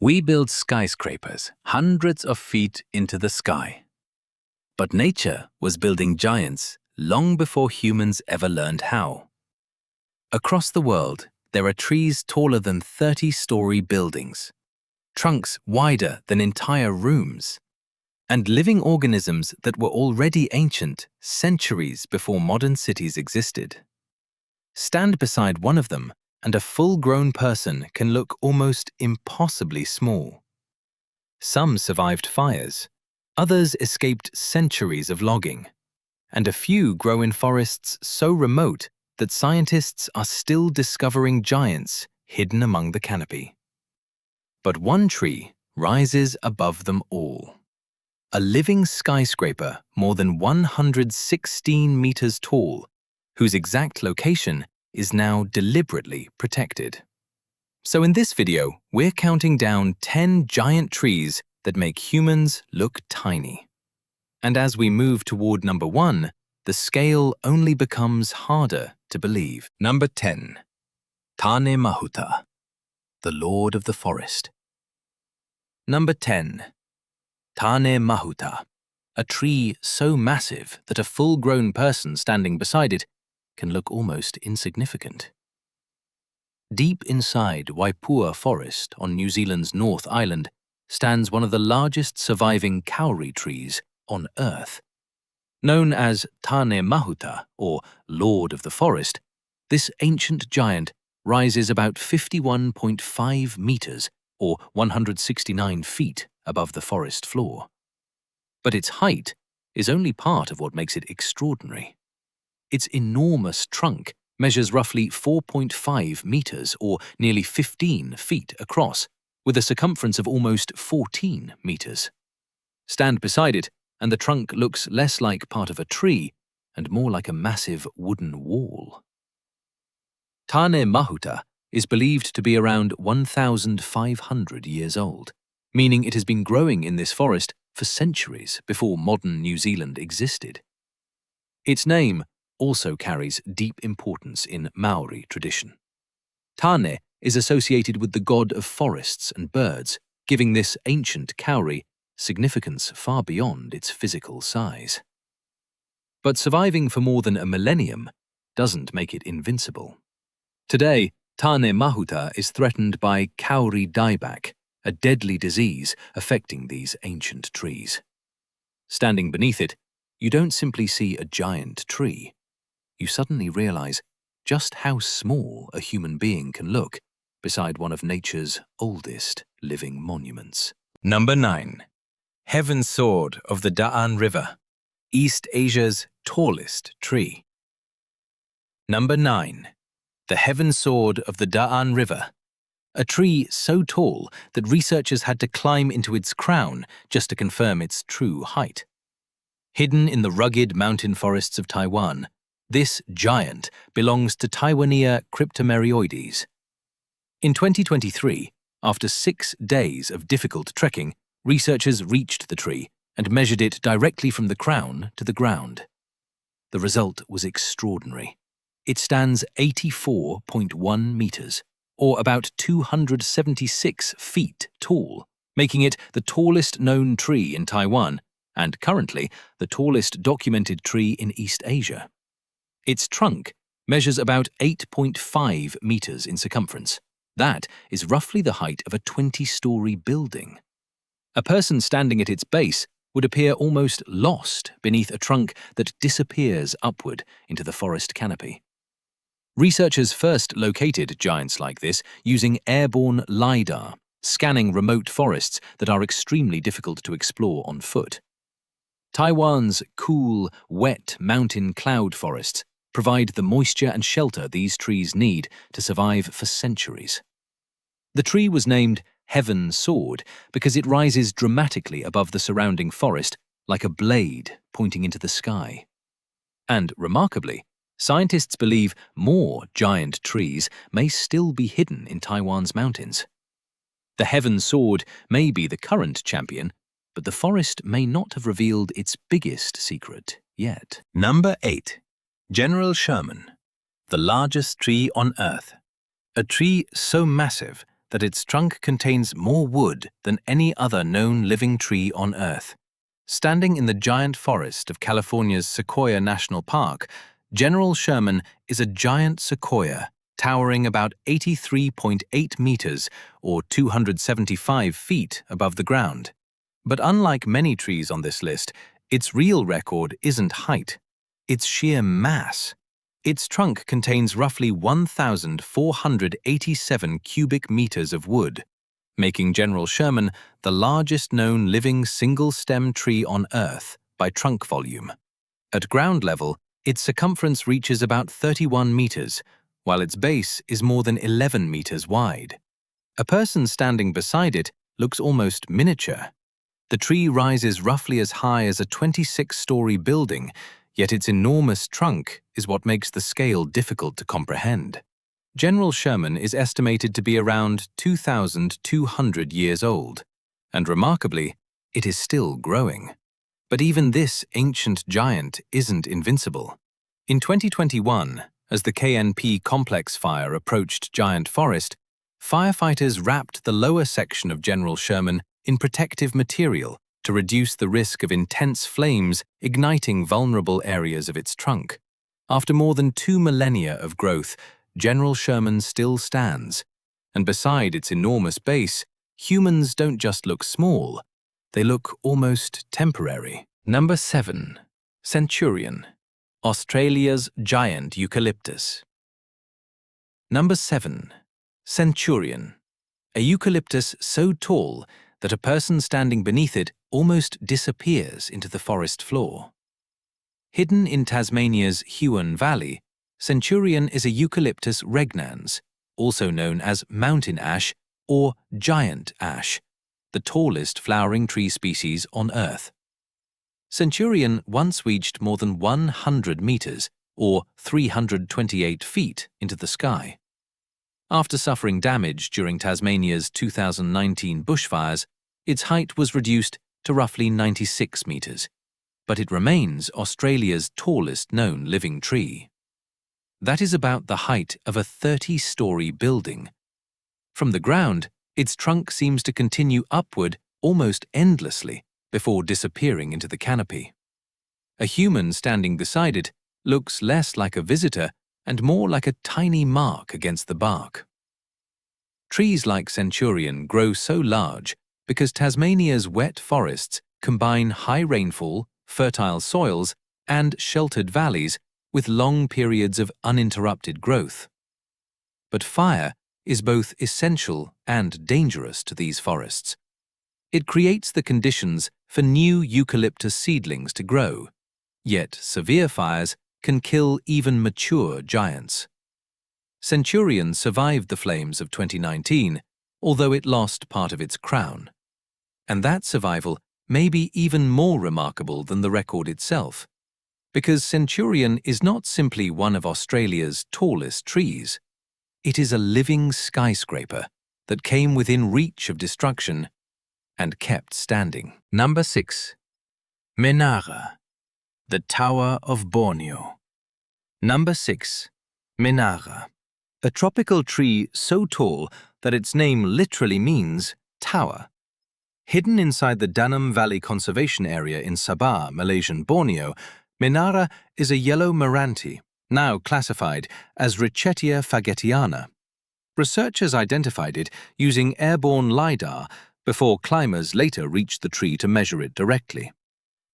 We build skyscrapers hundreds of feet into the sky. But nature was building giants long before humans ever learned how. Across the world, there are trees taller than 30-story buildings, trunks wider than entire rooms, and living organisms that were already ancient centuries before modern cities existed. Stand beside one of them, and a full-grown person can look almost impossibly small. Some survived fires, others escaped centuries of logging, and a few grow in forests so remote that scientists are still discovering giants hidden among the canopy. But one tree rises above them all. A living skyscraper more than 116 meters tall, whose exact location is now deliberately protected. So in this video, we're counting down 10 giant trees that make humans look tiny. And as we move toward number 1, the scale only becomes harder to believe. Number 10. Tāne Mahuta, the Lord of the Forest. Number 10. Tāne Mahuta, a tree so massive that a full-grown person standing beside it can look almost insignificant. Deep inside Waipua Forest on New Zealand's North Island stands one of the largest surviving kauri trees on Earth. Known as Tāne Mahuta, or Lord of the Forest, this ancient giant rises about 51.5 meters, or 169 feet, above the forest floor. But its height is only part of what makes it extraordinary. Its enormous trunk measures roughly 4.5 meters, or nearly 15 feet across, with a circumference of almost 14 meters. Stand beside it, and the trunk looks less like part of a tree and more like a massive wooden wall. Tāne Mahuta is believed to be around 1,500 years old, meaning it has been growing in this forest for centuries before modern New Zealand existed. Its name also carries deep importance in Maori tradition. Tāne is associated with the god of forests and birds, giving this ancient kauri significance far beyond its physical size. But surviving for more than a millennium doesn't make it invincible. Today, Tāne Mahuta is threatened by kauri dieback, a deadly disease affecting these ancient trees. Standing beneath it, you don't simply see a giant tree. You suddenly realize just how small a human being can look beside one of nature's oldest living monuments. Number 9. Heaven Sword of the Da'an River, East Asia's tallest tree. Number 9. The Heaven Sword of the Da'an River, a tree so tall that researchers had to climb into its crown just to confirm its true height. Hidden in the rugged mountain forests of Taiwan, this giant belongs to Taiwanea cryptomerioides. In 2023, after 6 days of difficult trekking, researchers reached the tree and measured it directly from the crown to the ground. The result was extraordinary. It stands 84.1 meters, or about 276 feet tall, making it the tallest known tree in Taiwan and currently the tallest documented tree in East Asia. Its trunk measures about 8.5 meters in circumference. That is roughly the height of a 20-story building. A person standing at its base would appear almost lost beneath a trunk that disappears upward into the forest canopy. Researchers first located giants like this using airborne LiDAR, scanning remote forests that are extremely difficult to explore on foot. Taiwan's cool, wet mountain cloud forests provide the moisture and shelter these trees need to survive for centuries. The tree was named Heaven Sword because it rises dramatically above the surrounding forest like a blade pointing into the sky. And remarkably, scientists believe more giant trees may still be hidden in Taiwan's mountains. The Heaven Sword may be the current champion, but the forest may not have revealed its biggest secret yet. Number 8. General Sherman, the largest tree on Earth. A tree so massive that its trunk contains more wood than any other known living tree on Earth. Standing in the giant forest of California's Sequoia National Park, General Sherman is a giant sequoia, towering about 83.8 meters or 275 feet above the ground. But unlike many trees on this list, its real record isn't height, it's sheer mass. Its trunk contains roughly 1,487 cubic meters of wood, making General Sherman the largest known living single-stem tree on Earth by trunk volume. At ground level, its circumference reaches about 31 meters, while its base is more than 11 meters wide. A person standing beside it looks almost miniature. The tree rises roughly as high as a 26-story building, yet its enormous trunk is what makes the scale difficult to comprehend. General Sherman is estimated to be around 2,200 years old, and remarkably, it is still growing. But even this ancient giant isn't invincible. In 2021, as the KNP complex fire approached Giant Forest, firefighters wrapped the lower section of General Sherman in protective material to reduce the risk of intense flames igniting vulnerable areas of its trunk. After more than 2 millennia of growth, General Sherman still stands, and beside its enormous base, humans don't just look small, they look almost temporary. Number 7. Centurion, Australia's giant eucalyptus. Number 7. Centurion, a eucalyptus so tall that a person standing beneath it almost disappears into the forest floor. Hidden in Tasmania's Huon Valley, Centurion is a Eucalyptus regnans, also known as mountain ash or giant ash, the tallest flowering tree species on Earth. Centurion once reached more than 100 meters, or 328 feet, into the sky. After suffering damage during Tasmania's 2019 bushfires, its height was reduced to roughly 96 meters, but it remains Australia's tallest known living tree. That is about the height of a 30-story building. From the ground, its trunk seems to continue upward almost endlessly before disappearing into the canopy. A human standing beside it looks less like a visitor and more like a tiny mark against the bark. Trees like Centurion grow so large because Tasmania's wet forests combine high rainfall, fertile soils, and sheltered valleys with long periods of uninterrupted growth. But fire is both essential and dangerous to these forests. It creates the conditions for new eucalyptus seedlings to grow, yet severe fires can kill even mature giants. Centurion survived the flames of 2019, although it lost part of its crown. And that survival may be even more remarkable than the record itself, because Centurion is not simply one of Australia's tallest trees. It is a living skyscraper that came within reach of destruction and kept standing. Number 6. Menara, the Tower of Borneo. Number 6. Menara, a tropical tree so tall that its name literally means tower. Hidden inside the Danam Valley Conservation Area in Sabah, Malaysian Borneo, Menara is a yellow Meranti, now classified as Richetia fagettiana. Researchers identified it using airborne LiDAR before climbers later reached the tree to measure it directly.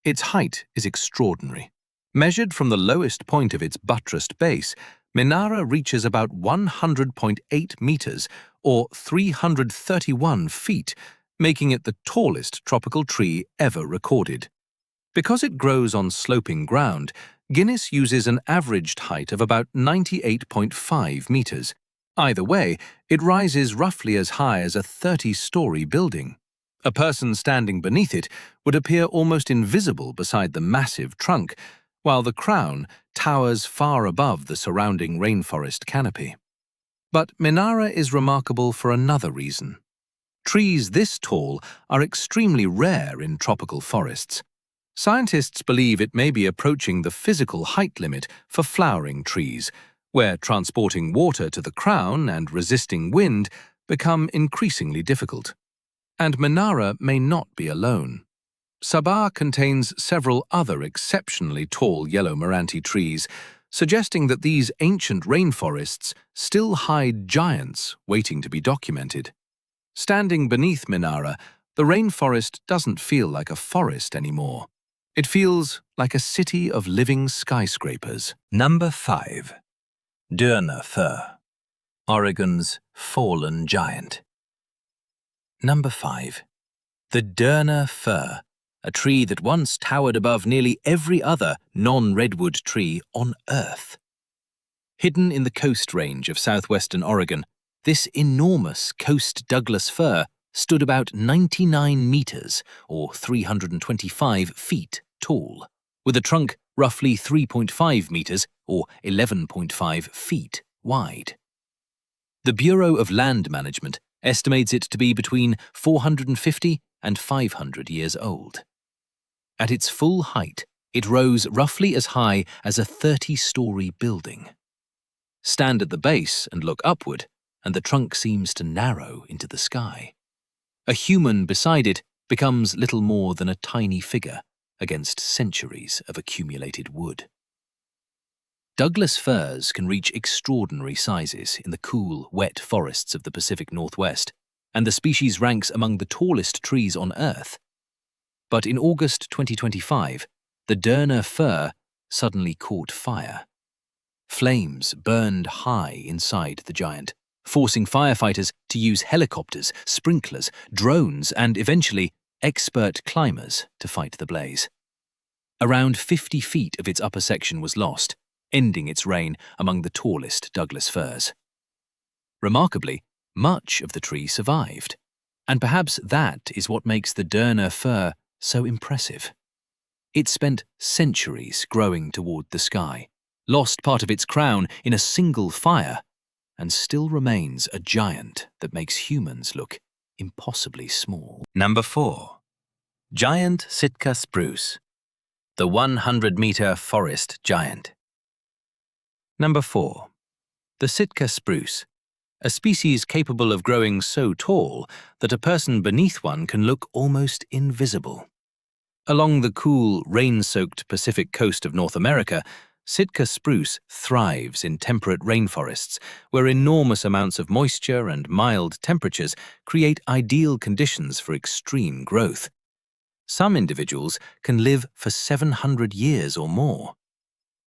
Its height is extraordinary. Measured from the lowest point of its buttressed base, Menara reaches about 100.8 meters or 331 feet, making it the tallest tropical tree ever recorded. Because it grows on sloping ground, Guinness uses an averaged height of about 98.5 meters. Either way, it rises roughly as high as a 30-story building. A person standing beneath it would appear almost invisible beside the massive trunk, while the crown towers far above the surrounding rainforest canopy. But Menara is remarkable for another reason. Trees this tall are extremely rare in tropical forests. Scientists believe it may be approaching the physical height limit for flowering trees, where transporting water to the crown and resisting wind become increasingly difficult. And Menara may not be alone. Sabah contains several other exceptionally tall yellow Meranti trees, suggesting that these ancient rainforests still hide giants waiting to be documented. Standing beneath Menara, the rainforest doesn't feel like a forest anymore. It feels like a city of living skyscrapers. Number 5. Dörner Fir, Oregon's fallen giant. Number 5. The Dörner Fir, a tree that once towered above nearly every other non-redwood tree on Earth. Hidden in the Coast Range of southwestern Oregon, this enormous coast Douglas fir stood about 99 meters, or 325 feet, tall, with a trunk roughly 3.5 meters, or 11.5 feet, wide. The Bureau of Land Management estimates it to be between 450 and 500 years old. At its full height, it rose roughly as high as a 30-story building. Stand at the base and look upward, and the trunk seems to narrow into the sky. A human beside it becomes little more than a tiny figure against centuries of accumulated wood. Douglas firs can reach extraordinary sizes in the cool, wet forests of the Pacific Northwest, and the species ranks among the tallest trees on Earth. But in August 2025, the Dörner fir suddenly caught fire. Flames burned high inside the giant, forcing firefighters to use helicopters, sprinklers, drones, and eventually expert climbers to fight the blaze. Around 50 feet of its upper section was lost, ending its reign among the tallest Douglas firs. Remarkably, much of the tree survived, and perhaps that is what makes the Dörner fir so impressive. It spent centuries growing toward the sky, lost part of its crown in a single fire, and still remains a giant that makes humans look impossibly small. Number 4. Giant Sitka spruce, the 100-meter forest giant. Number 4. The Sitka spruce, a species capable of growing so tall that a person beneath one can look almost invisible. Along the cool, rain-soaked Pacific coast of North America, Sitka spruce thrives in temperate rainforests where enormous amounts of moisture and mild temperatures create ideal conditions for extreme growth. Some individuals can live for 700 years or more.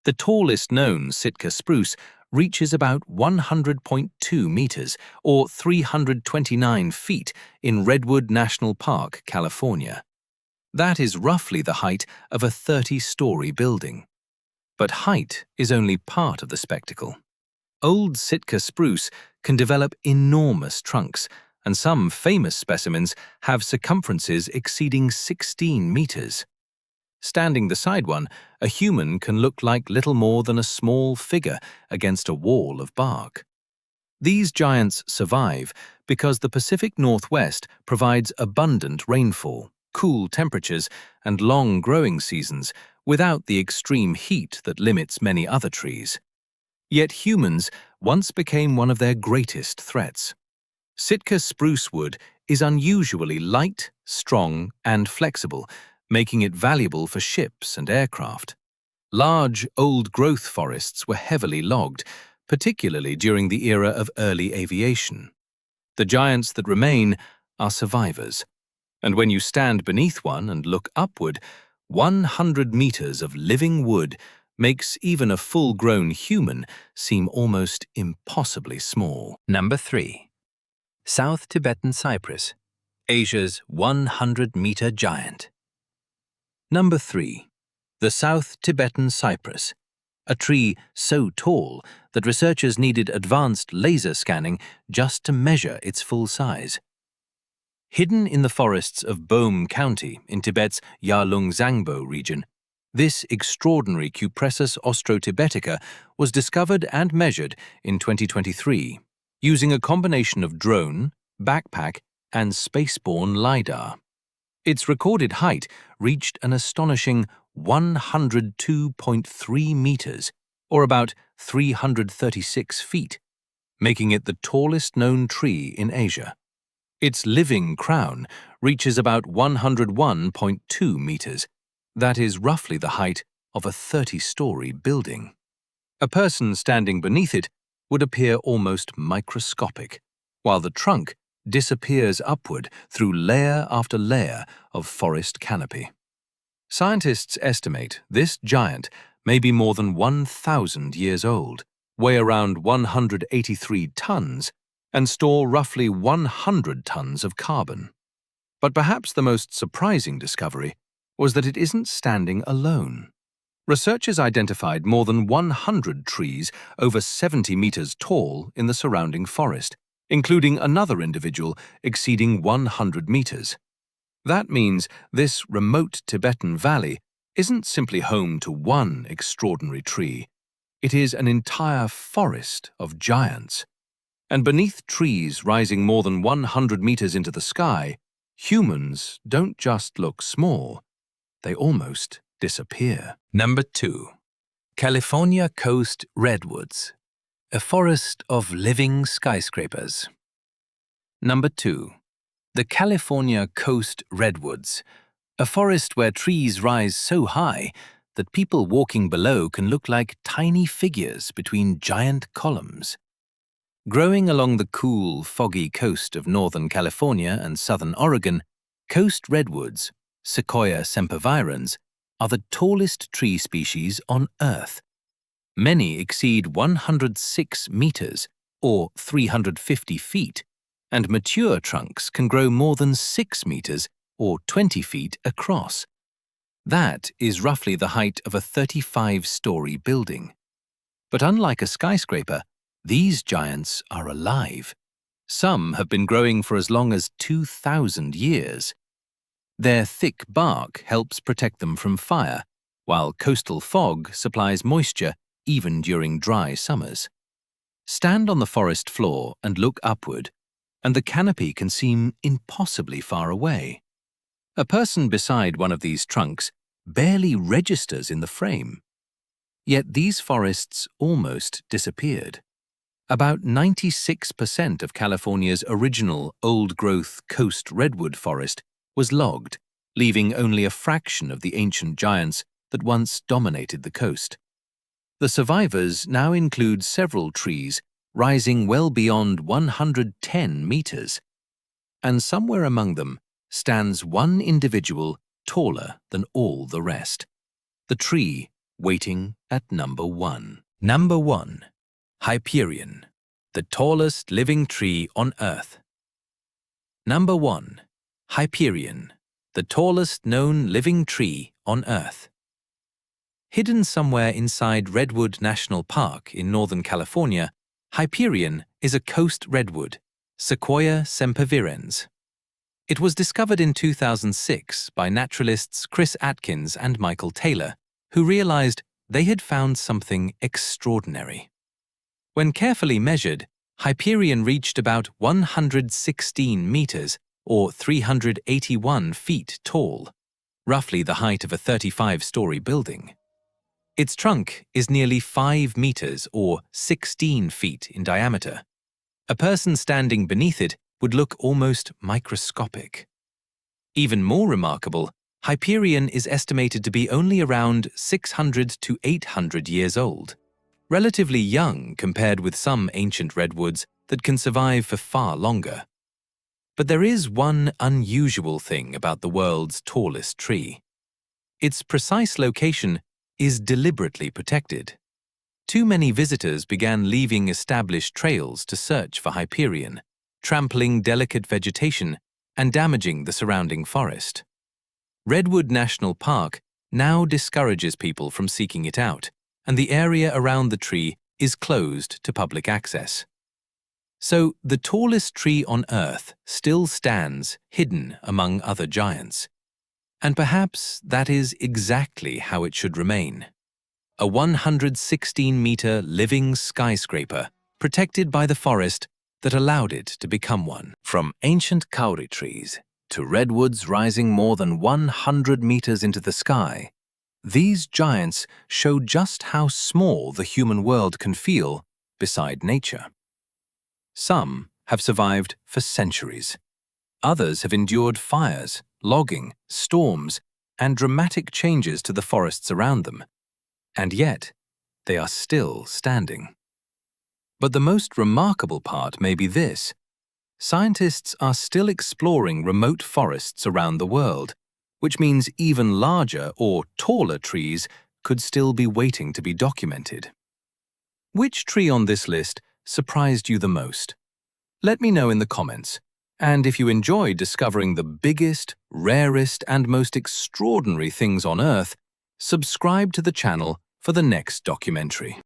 The tallest known Sitka spruce reaches about 100.2 meters, or 329 feet, in Redwood National Park, California. That is roughly the height of a 30-story building. But height is only part of the spectacle. Old Sitka spruce can develop enormous trunks, and some famous specimens have circumferences exceeding 16 meters. Standing beside one, a human can look like little more than a small figure against a wall of bark. These giants survive because the Pacific Northwest provides abundant rainfall, cool temperatures, and long growing seasons without the extreme heat that limits many other trees. Yet humans once became one of their greatest threats. Sitka spruce wood is unusually light, strong, and flexible, making it valuable for ships and aircraft. Large, old-growth forests were heavily logged, particularly during the era of early aviation. The giants that remain are survivors, and when you stand beneath one and look upward, 100 meters of living wood makes even a full-grown human seem almost impossibly small. Number 3. South Tibetan cypress, Asia's 100-meter giant. Number 3. The South Tibetan cypress, a tree so tall that researchers needed advanced laser scanning just to measure its full size. Hidden in the forests of Bohm County in Tibet's Yarlung-Zangbo region, this extraordinary Cupressus austrotibetica was discovered and measured in 2023 using a combination of drone, backpack, and spaceborne LiDAR. Its recorded height reached an astonishing 102.3 meters, or about 336 feet, making it the tallest known tree in Asia. Its living crown reaches about 101.2 meters. That is roughly the height of a 30-story building. A person standing beneath it would appear almost microscopic, while the trunk disappears upward through layer after layer of forest canopy. Scientists estimate this giant may be more than 1,000 years old, weigh around 183 tons, and store roughly 100 tons of carbon. But perhaps the most surprising discovery was that it isn't standing alone. Researchers identified more than 100 trees over 70 meters tall in the surrounding forest, including another individual exceeding 100 meters. That means this remote Tibetan valley isn't simply home to one extraordinary tree. It is an entire forest of giants. And beneath trees rising more than 100 meters into the sky, humans don't just look small, they almost disappear. Number 2. California Coast Redwoods, a forest of living skyscrapers. Number 2. The California Coast Redwoods, a forest where trees rise so high that people walking below can look like tiny figures between giant columns. Growing along the cool, foggy coast of Northern California and Southern Oregon, coast redwoods, Sequoia sempervirens, are the tallest tree species on Earth. Many exceed 106 meters, or 350 feet, and mature trunks can grow more than 6 meters, or 20 feet across. That is roughly the height of a 35-story building. But unlike a skyscraper, these giants are alive. Some have been growing for as long as 2,000 years. Their thick bark helps protect them from fire, while coastal fog supplies moisture even during dry summers. Stand on the forest floor and look upward, and the canopy can seem impossibly far away. A person beside one of these trunks barely registers in the frame. Yet these forests almost disappeared. About 96% of California's original old-growth coast redwood forest was logged, leaving only a fraction of the ancient giants that once dominated the coast. The survivors now include several trees rising well beyond 110 meters, and somewhere among them stands one individual taller than all the rest. The tree waiting at number 1. Number 1. Hyperion, the tallest living tree on Earth. Number 1. Hyperion, the tallest known living tree on Earth. Hidden somewhere inside Redwood National Park in Northern California, Hyperion is a coast redwood, Sequoia sempervirens. It was discovered in 2006 by naturalists Chris Atkins and Michael Taylor, who realized they had found something extraordinary. When carefully measured, Hyperion reached about 116 meters, or 381 feet tall, roughly the height of a 35-story building. Its trunk is nearly 5 meters, or 16 feet in diameter. A person standing beneath it would look almost microscopic. Even more remarkable, Hyperion is estimated to be only around 600 to 800 years old, relatively young compared with some ancient redwoods that can survive for far longer. But there is one unusual thing about the world's tallest tree. Its precise location is deliberately protected. Too many visitors began leaving established trails to search for Hyperion, trampling delicate vegetation and damaging the surrounding forest. Redwood National Park now discourages people from seeking it out, and the area around the tree is closed to public access. So the tallest tree on Earth still stands hidden among other giants. And perhaps that is exactly how it should remain. A 116-meter living skyscraper protected by the forest that allowed it to become one. From ancient kauri trees to redwoods rising more than 100 meters into the sky, these giants show just how small the human world can feel beside nature. Some have survived for centuries. Others have endured fires, logging, storms, and dramatic changes to the forests around them. And yet, they are still standing. But the most remarkable part may be this. Scientists are still exploring remote forests around the world, which means even larger or taller trees could still be waiting to be documented. Which tree on this list surprised you the most? Let me know in the comments. And if you enjoyed discovering the biggest, rarest, and most extraordinary things on Earth, subscribe to the channel for the next documentary.